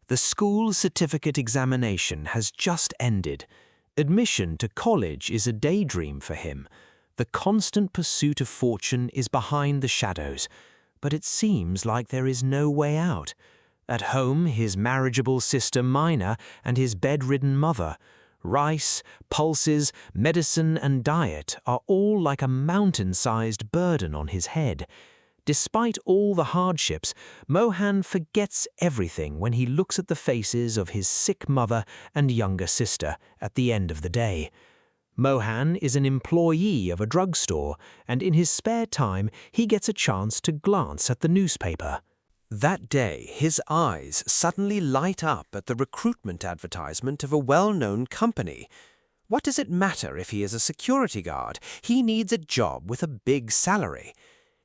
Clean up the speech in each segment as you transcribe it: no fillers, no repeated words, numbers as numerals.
The school certificate examination has just ended. Admission to college is a daydream for him. The constant pursuit of fortune is behind the shadows, but it seems like there is no way out. At home, his marriageable sister Maina and his bedridden mother. Rice, pulses, medicine and diet are all like a mountain-sized burden on his head. Despite all the hardships, Mohan forgets everything when he looks at the faces of his sick mother and younger sister at the end of the day. Mohan is an employee of a drugstore, and in his spare time he gets a chance to glance at the newspaper. That day, his eyes suddenly light up at the recruitment advertisement of a well-known company. What does it matter if he is a security guard? He needs a job with a big salary.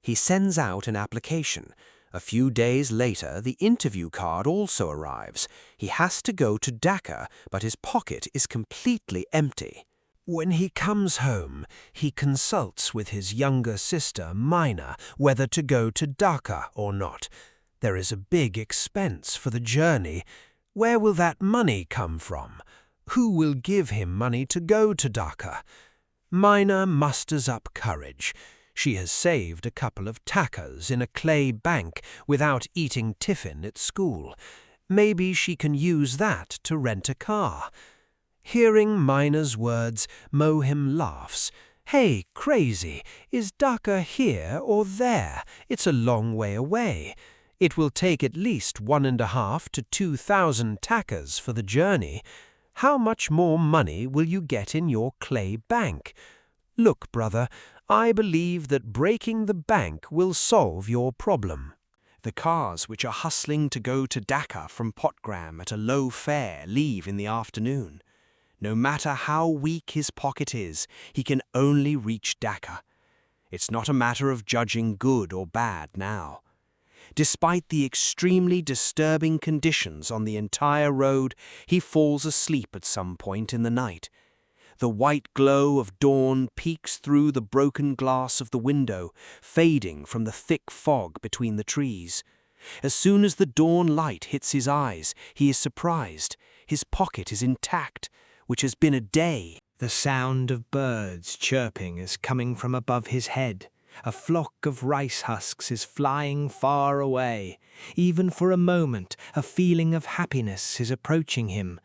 He sends out an application. A few days later, the interview card also arrives. He has to go to Dhaka, but his pocket is completely empty. When he comes home, he consults with his younger sister, Maina, whether to go to Dhaka or not. There is a big expense for the journey. Where will that money come from? Who will give him money to go to Dhaka? Maina musters up courage. She has saved a couple of takas in a clay bank without eating tiffin at school. Maybe she can use that to rent a car. Hearing Maina's words, Mohan laughs. Hey, crazy, is Dhaka here or there? It's a long way away. It will take at least 1.5 to 2,000 takas for the journey. How much more money will you get in your clay bank? Look, brother, I believe that breaking the bank will solve your problem. The cars which are hustling to go to Dhaka from Potgram at a low fare leave in the afternoon. No matter how weak his pocket is, he can only reach Dhaka. It's not a matter of judging good or bad now. Despite the extremely disturbing conditions on the entire road, he falls asleep at some point in the night. The white glow of dawn peeks through the broken glass of the window, fading from the thick fog between the trees. As soon as the dawn light hits his eyes, he is surprised. His pocket is intact, which has been a day. The sound of birds chirping is coming from above his head. A flock of rice husks is flying far away. Even for a moment, a feeling of happiness is approaching him.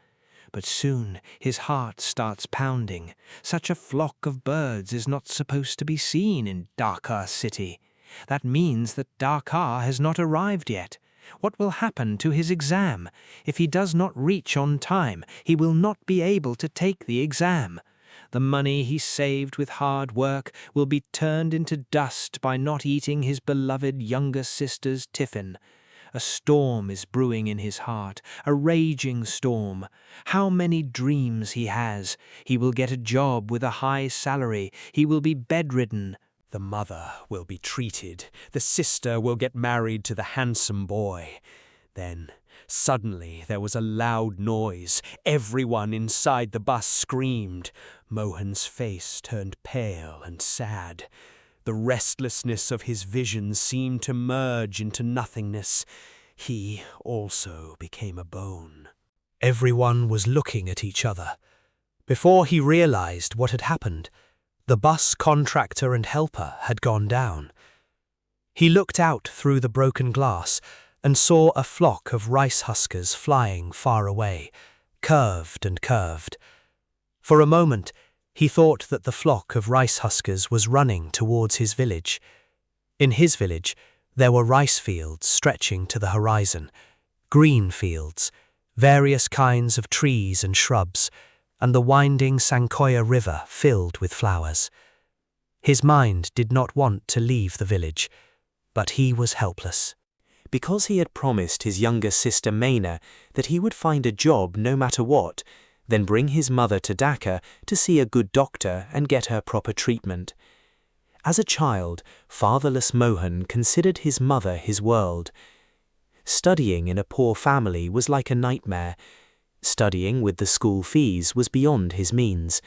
But soon his heart starts pounding. Such a flock of birds is not supposed to be seen in Dhaka city. That means that Dhaka has not arrived yet. What will happen to his exam? If he does not reach on time, he will not be able to take the exam. The money he saved with hard work will be turned into dust by not eating his beloved younger sister's tiffin. A storm is brewing in his heart, a raging storm. How many dreams he has! He will get a job with a high salary. He will be bedridden. The mother will be treated. The sister will get married to the handsome boy. Then, suddenly, there was a loud noise. Everyone inside the bus screamed. Mohan's face turned pale and sad. The restlessness of his vision seemed to merge into nothingness. He also became a bone. Everyone was looking at each other. Before he realized what had happened, the bus contractor and helper had gone down. He looked out through the broken glass and saw a flock of rice huskers flying far away, curved and curved. For a moment, he thought that the flock of rice huskers was running towards his village. In his village, there were rice fields stretching to the horizon, green fields, various kinds of trees and shrubs, and the winding Sankoya River filled with flowers. His mind did not want to leave the village, but he was helpless. Because he had promised his younger sister Maina that he would find a job no matter what, then bring his mother to Dhaka to see a good doctor and get her proper treatment. As a child, fatherless Mohan considered his mother his world. Studying in a poor family was like a nightmare. Studying with the school fees was beyond his means.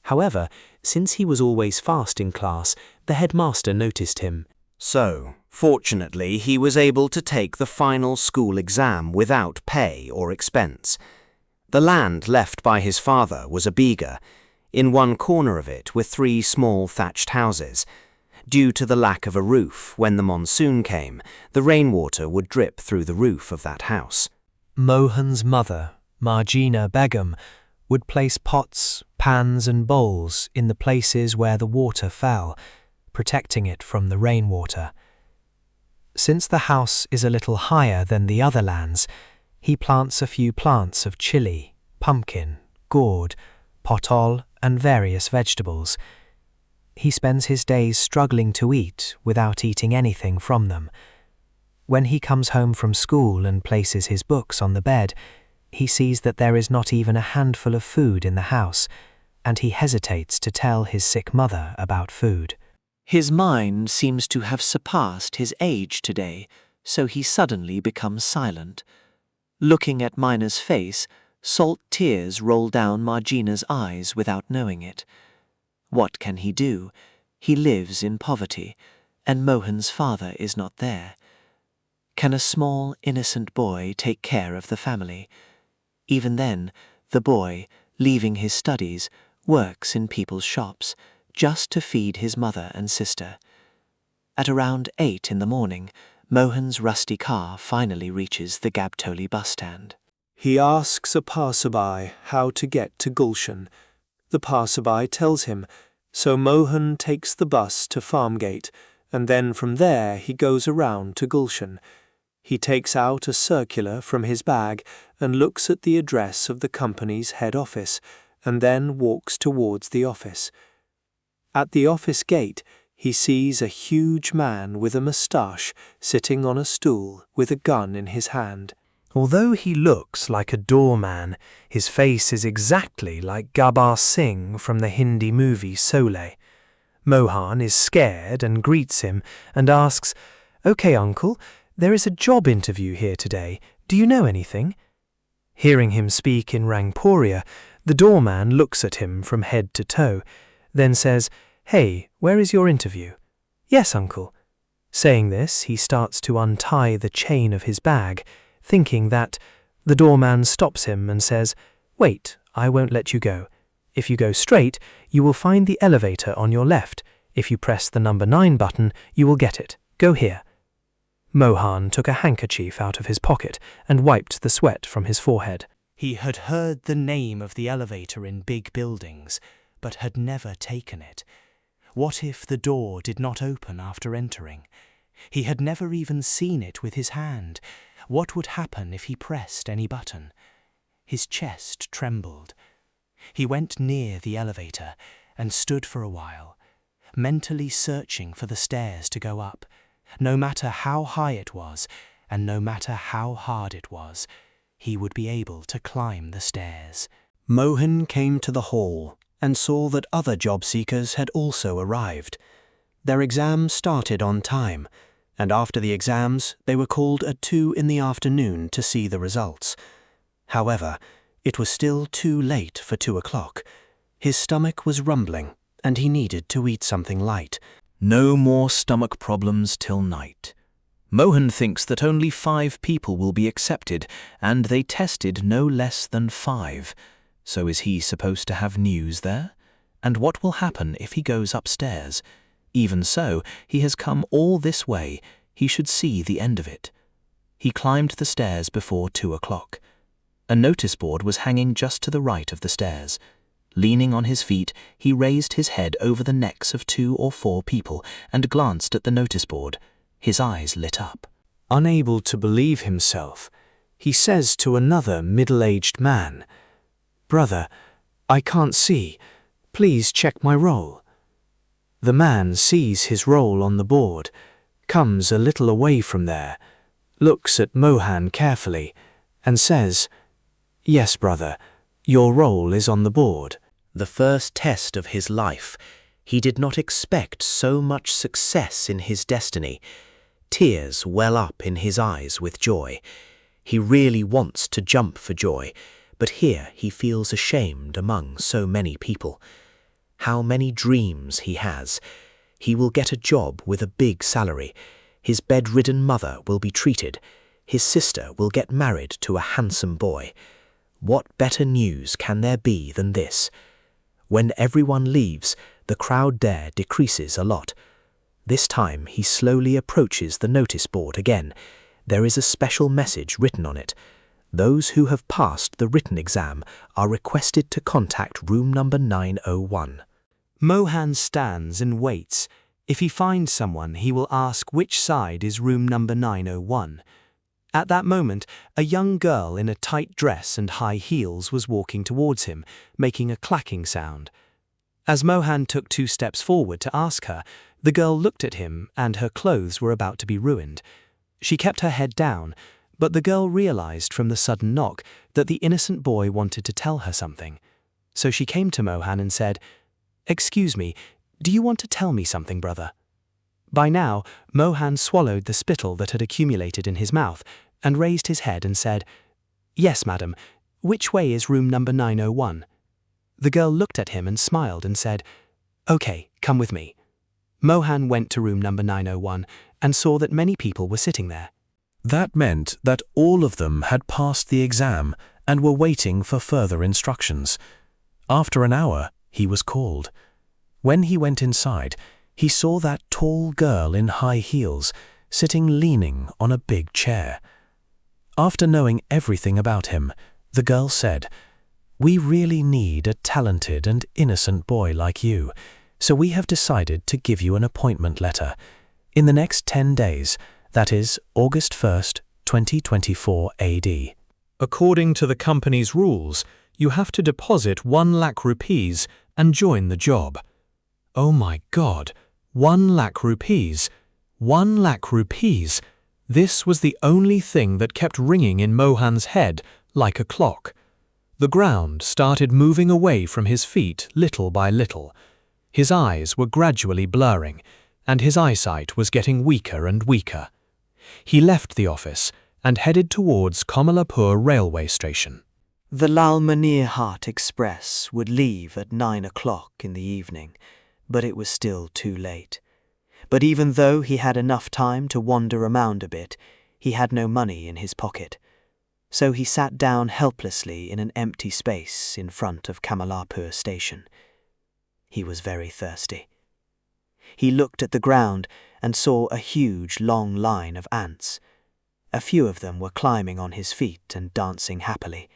However, since he was always fast in class, the headmaster noticed him. So, fortunately, he was able to take the final school exam without pay or expense. The land left by his father was a biga. In one corner of it were 3 small thatched houses. Due to the lack of a roof, when the monsoon came, the rainwater would drip through the roof of that house. Mohan's mother, Margina Begum, would place pots, pans and bowls in the places where the water fell, protecting it from the rainwater. Since the house is a little higher than the other lands, he plants a few plants of chili, pumpkin, gourd, potol and various vegetables. He spends his days struggling to eat without eating anything from them. When he comes home from school and places his books on the bed, he sees that there is not even a handful of food in the house, and he hesitates to tell his sick mother about food. His mind seems to have surpassed his age today, so he suddenly becomes silent. Looking at Mina's face, salt tears roll down Margina's eyes without knowing it. What can he do? He lives in poverty, and Mohan's father is not there. Can a small, innocent boy take care of the family? Even then, the boy, leaving his studies, works in people's shops, just to feed his mother and sister. At around 8 in the morning, Mohan's rusty car finally reaches the Gabtoli bus stand. He asks a passerby how to get to Gulshan. The passerby tells him, so Mohan takes the bus to Farmgate, and then from there he goes around to Gulshan. He takes out a circular from his bag and looks at the address of the company's head office, and then walks towards the office. At the office gate, he sees a huge man with a moustache sitting on a stool with a gun in his hand. Although he looks like a doorman, his face is exactly like Gabbar Singh from the Hindi movie Sole. Mohan is scared and greets him and asks, "Okay, uncle, there is a job interview here today. Do you know anything?" Hearing him speak in Rangpuria, the doorman looks at him from head to toe, then says, "Hey, where is your interview?" "Yes, uncle." Saying this, he starts to untie the chain of his bag, thinking that the doorman stops him and says, "Wait, I won't let you go. If you go straight, you will find the elevator on your left. If you press the number 9 button, you will get it. Go here." Mohan took a handkerchief out of his pocket and wiped the sweat from his forehead. He had heard the name of the elevator in big buildings, but had never taken it. What if the door did not open after entering? He had never even seen it with his hand. What would happen if he pressed any button? His chest trembled. He went near the elevator and stood for a while, mentally searching for the stairs to go up. No matter how high it was, and no matter how hard it was, he would be able to climb the stairs. Mohan came to the hall and saw that other job seekers had also arrived. Their exams started on time, and after the exams they were called at 2 in the afternoon to see the results. However, it was still too late for 2 o'clock. His stomach was rumbling, and he needed to eat something light. No more stomach problems till night. Mohan thinks that only 5 people will be accepted, and they tested no less than 5. So is he supposed to have news there? And what will happen if he goes upstairs? Even so, he has come all this way. He should see the end of it. He climbed the stairs before 2 o'clock. A notice board was hanging just to the right of the stairs. Leaning on his feet, he raised his head over the necks of 2 or 4 people and glanced at the notice board. His eyes lit up. Unable to believe himself, he says to another middle-aged man, "Brother, I can't see. Please check my roll." The man sees his roll on the board, comes a little away from there, looks at Mohan carefully, and says, "Yes, brother, your roll is on the board." The first test of his life, he did not expect so much success in his destiny. Tears well up in his eyes with joy. He really wants to jump for joy, but here he feels ashamed among so many people. How many dreams he has. He will get a job with a big salary. His bedridden mother will be treated. His sister will get married to a handsome boy. What better news can there be than this? When everyone leaves, the crowd there decreases a lot. This time he slowly approaches the notice board again. There is a special message written on it. Those who have passed the written exam are requested to contact room number 901. Mohan stands and waits. If he finds someone, he will ask which side is room number 901. At that moment, a young girl in a tight dress and high heels was walking towards him, making a clacking sound. As Mohan took 2 steps forward to ask her, the girl looked at him and her clothes were about to be ruined. She kept her head down, but the girl realized from the sudden knock that the innocent boy wanted to tell her something. So she came to Mohan and said, "Excuse me, do you want to tell me something, brother?" By now, Mohan swallowed the spittle that had accumulated in his mouth and raised his head and said, "Yes, madam. Which way is room number 901? The girl looked at him and smiled and said, "Okay, come with me." Mohan went to room number 901 and saw that many people were sitting there. That meant that all of them had passed the exam and were waiting for further instructions. After an hour, he was called. When he went inside, he saw that tall girl in high heels sitting leaning on a big chair. After knowing everything about him, the girl said, "We really need a talented and innocent boy like you, so we have decided to give you an appointment letter. In the next 10 days, that is August 1st, 2024 AD. According to the company's rules, you have to deposit 1 lakh rupees and join the job. Oh my God, 1 lakh rupees. 1 lakh rupees. This was the only thing that kept ringing in Mohan's head like a clock. The ground started moving away from his feet little by little. His eyes were gradually blurring, and his eyesight was getting weaker and weaker. He left the office and headed towards Kamalapur railway station. The Lalmanirhat Express would leave at 9 o'clock in the evening, but it was still too late. But even though he had enough time to wander around a bit, he had no money in his pocket. So he sat down helplessly in an empty space in front of Kamalapur station. He was very thirsty. He looked at the ground and saw a huge long line of ants. A few of them were climbing on his feet and dancing happily.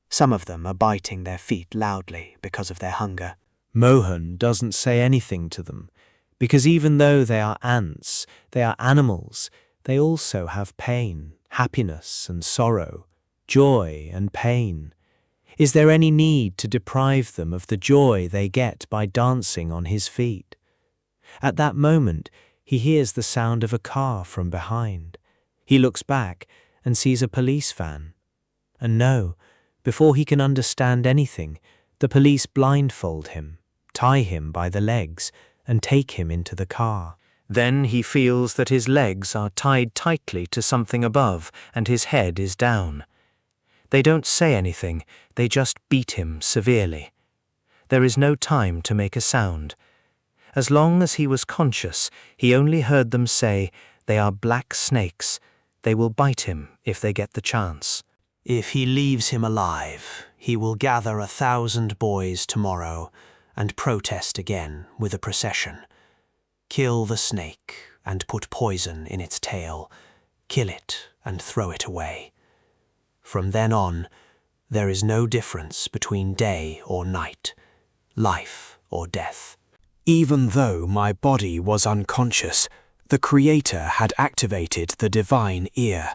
Some of them are biting their feet loudly because of their hunger. Mohan doesn't say anything to them, because even though they are ants, they are animals, they also have pain, happiness and sorrow, joy and pain. Is there any need to deprive them of the joy they get by dancing on his feet? At that moment, he hears the sound of a car from behind. He looks back and sees a police van. And no, before he can understand anything, the police blindfold him, tie him by the legs, and take him into the car. Then he feels that his legs are tied tightly to something above and his head is down. They don't say anything, they just beat him severely. There is no time to make a sound. As long as he was conscious, he only heard them say, "They are black snakes. They will bite him if they get the chance. If he leaves him alive, he will gather 1,000 boys tomorrow and protest again with a procession. Kill the snake and put poison in its tail. Kill it and throw it away. From then on, there is no difference between day or night, life or death." Even though my body was unconscious, the Creator had activated the divine ear,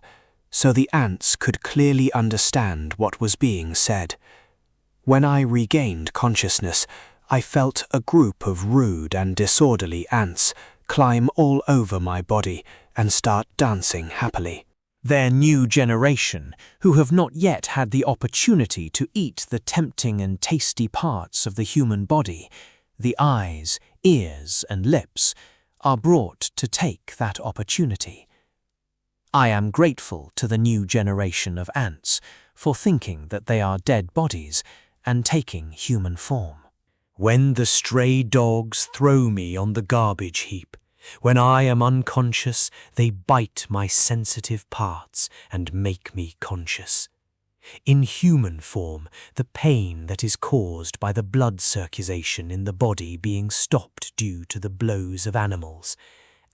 so the ants could clearly understand what was being said. When I regained consciousness, I felt a group of rude and disorderly ants climb all over my body and start dancing happily. Their new generation, who have not yet had the opportunity to eat the tempting and tasty parts of the human body, the eyes, ears, and lips, are brought to take that opportunity. I am grateful to the new generation of ants for thinking that they are dead bodies and taking human form. When the stray dogs throw me on the garbage heap, when I am unconscious, they bite my sensitive parts and make me conscious. In human form, the pain that is caused by the blood circulation in the body being stopped due to the blows of animals.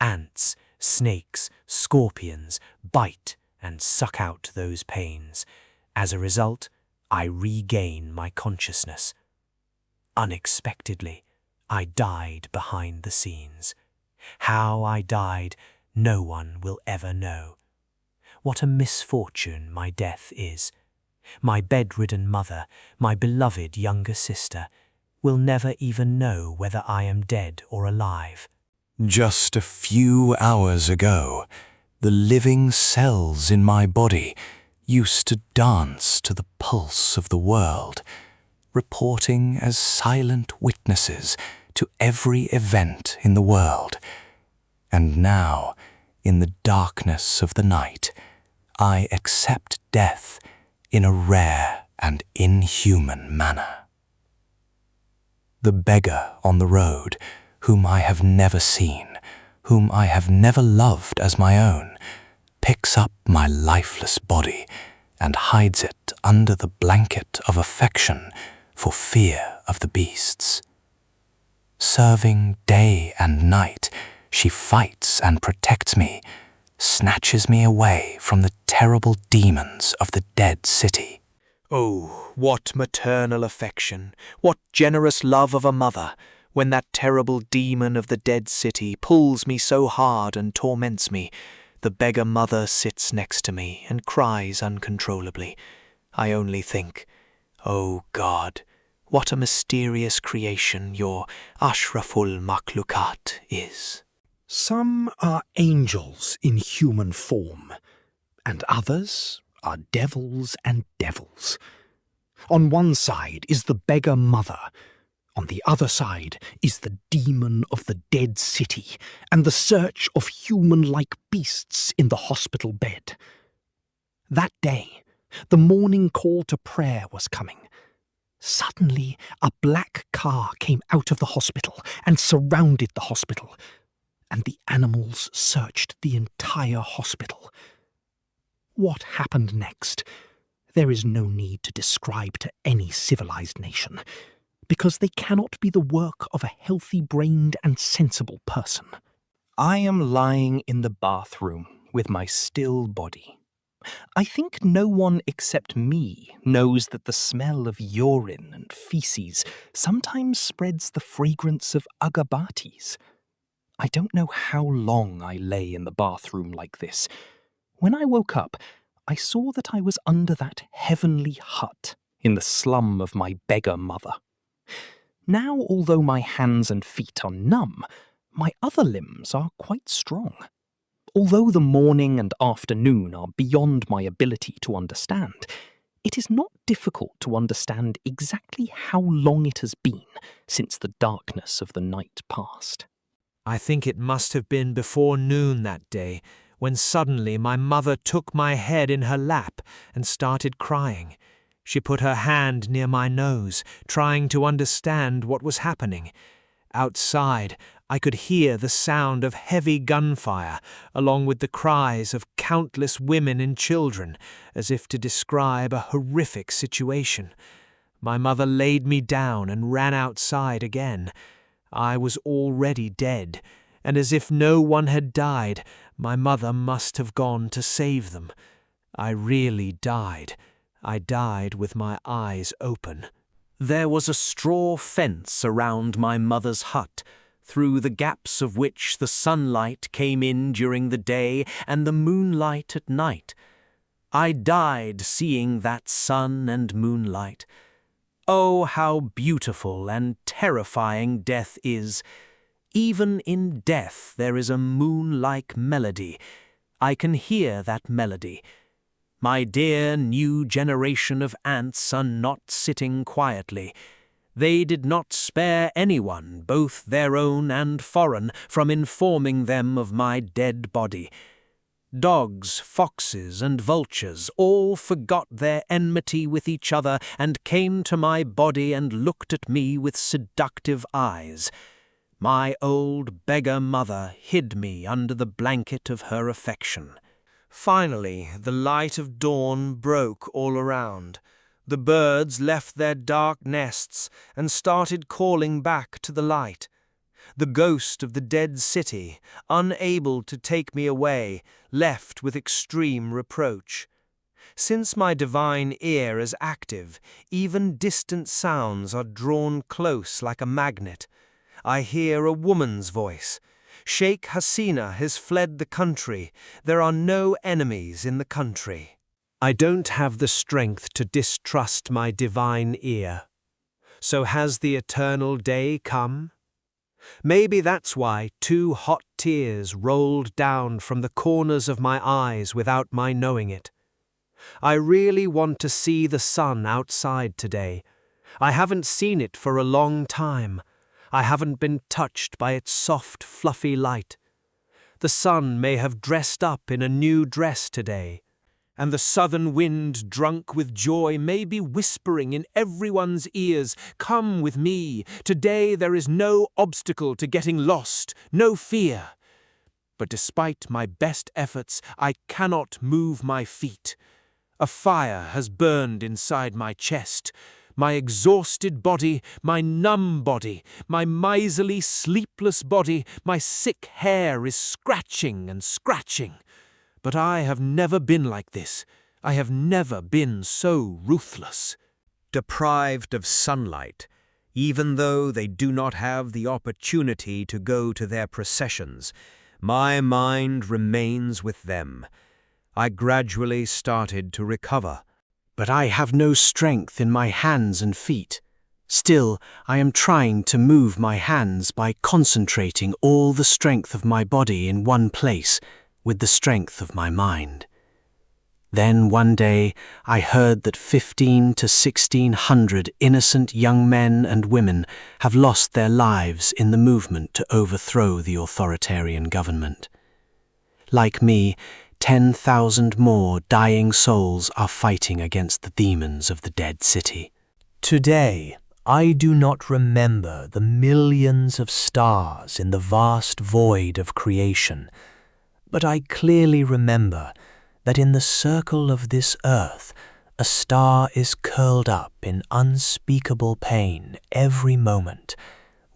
Ants, snakes, scorpions bite and suck out those pains. As a result, I regain my consciousness. Unexpectedly, I died behind the scenes. How I died, no one will ever know. What a misfortune my death is. My bedridden mother, my beloved younger sister, will never even know whether I am dead or alive. Just a few hours ago, the living cells in my body used to dance to the pulse of the world, reporting as silent witnesses to every event in the world. And now, in the darkness of the night, I accept death in a rare and inhuman manner. The beggar on the road, whom I have never seen, whom I have never loved as my own, picks up my lifeless body and hides it under the blanket of affection for fear of the beasts. Serving day and night, she fights and protects me, snatches me away from the terrible demons of the dead city. Oh, what maternal affection, what generous love of a mother, when that terrible demon of the dead city pulls me so hard and torments me. The beggar mother sits next to me and cries uncontrollably. I only think, oh God, what a mysterious creation your Ashraful Makhlukat is. Some are angels in human form, and others are devils and devils. On one side is the beggar mother, on the other side is the demon of the dead city and the search of human-like beasts in the hospital bed. That day, the morning call to prayer was coming. Suddenly, a black car came out of the hospital and surrounded the hospital, and the animals searched the entire hospital. What happened next? There is no need to describe to any civilized nation, because they cannot be the work of a healthy-brained and sensible person. I am lying in the bathroom with my still body. I think no one except me knows that the smell of urine and feces sometimes spreads the fragrance of agabatis. I don't know how long I lay in the bathroom like this. When I woke up, I saw that I was under that heavenly hut in the slum of my beggar mother. Now, although my hands and feet are numb, my other limbs are quite strong. Although the morning and afternoon are beyond my ability to understand, it is not difficult to understand exactly how long it has been since the darkness of the night passed. I think it must have been before noon that day, when suddenly my mother took my head in her lap and started crying. She put her hand near my nose, trying to understand what was happening. Outside, I could hear the sound of heavy gunfire, along with the cries of countless women and children, as if to describe a horrific situation. My mother laid me down and ran outside again. I was already dead, and as if no one had died, my mother must have gone to save them. I really died. I died with my eyes open. There was a straw fence around my mother's hut, through the gaps of which the sunlight came in during the day and the moonlight at night. I died seeing that sun and moonlight. Oh, how beautiful and terrifying death is! Even in death there is a moon-like melody. I can hear that melody. My dear new generation of ants are not sitting quietly. They did not spare anyone, both their own and foreign, from informing them of my dead body. Dogs, foxes, and vultures all forgot their enmity with each other and came to my body and looked at me with seductive eyes. My old beggar mother hid me under the blanket of her affection. Finally, the light of dawn broke all around. The birds left their dark nests and started calling back to the light. The ghost of the dead city, unable to take me away, left with extreme reproach. Since my divine ear is active, even distant sounds are drawn close like a magnet. I hear a woman's voice. Sheikh Hasina has fled the country. There are no enemies in the country. I don't have the strength to distrust my divine ear. So has the eternal day come? Maybe that's why 2 hot tears rolled down from the corners of my eyes without my knowing it. I really want to see the sun outside today. I haven't seen it for a long time. I haven't been touched by its soft, fluffy light. The sun may have dressed up in a new dress today, and the southern wind, drunk with joy, may be whispering in everyone's ears, "Come with me. Today there is no obstacle to getting lost, no fear." But despite my best efforts, I cannot move my feet. A fire has burned inside my chest. My exhausted body, my numb body, my miserly, sleepless body, my sick hair is scratching and scratching. But I have never been like this. I have never been so ruthless. Deprived of sunlight, even though they do not have the opportunity to go to their processions, my mind remains with them. I gradually started to recover. But I have no strength in my hands and feet. Still, I am trying to move my hands by concentrating all the strength of my body in one place with the strength of my mind. Then one day I heard that 1,500 to 1,600 innocent young men and women have lost their lives in the movement to overthrow the authoritarian government. Like me, 10,000 more dying souls are fighting against the demons of the dead city. Today, I do not remember the millions of stars in the vast void of creation, but I clearly remember that in the circle of this earth, a star is curled up in unspeakable pain every moment,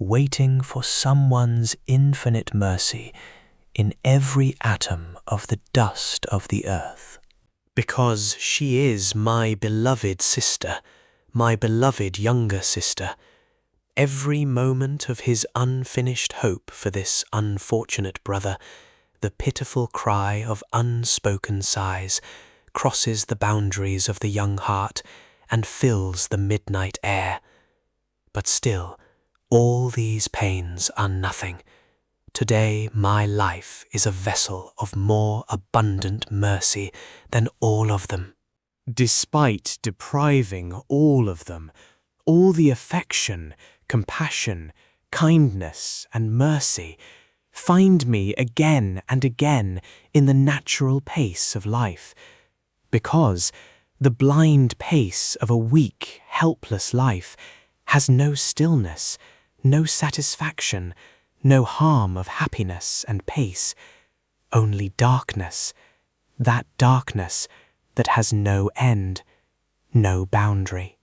waiting for someone's infinite mercy in every atom of the dust of the earth. Because she is my beloved sister, my beloved younger sister. Every moment of his unfinished hope for this unfortunate brother, the pitiful cry of unspoken sighs, crosses the boundaries of the young heart and fills the midnight air. But still, all these pains are nothing. Today my life is a vessel of more abundant mercy than all of them. Despite depriving all of them, all the affection, compassion, kindness, and mercy find me again and again in the natural pace of life, because the blind pace of a weak, helpless life has no stillness, no satisfaction, no harm of happiness and pace, only darkness, that darkness that has no end, no boundary.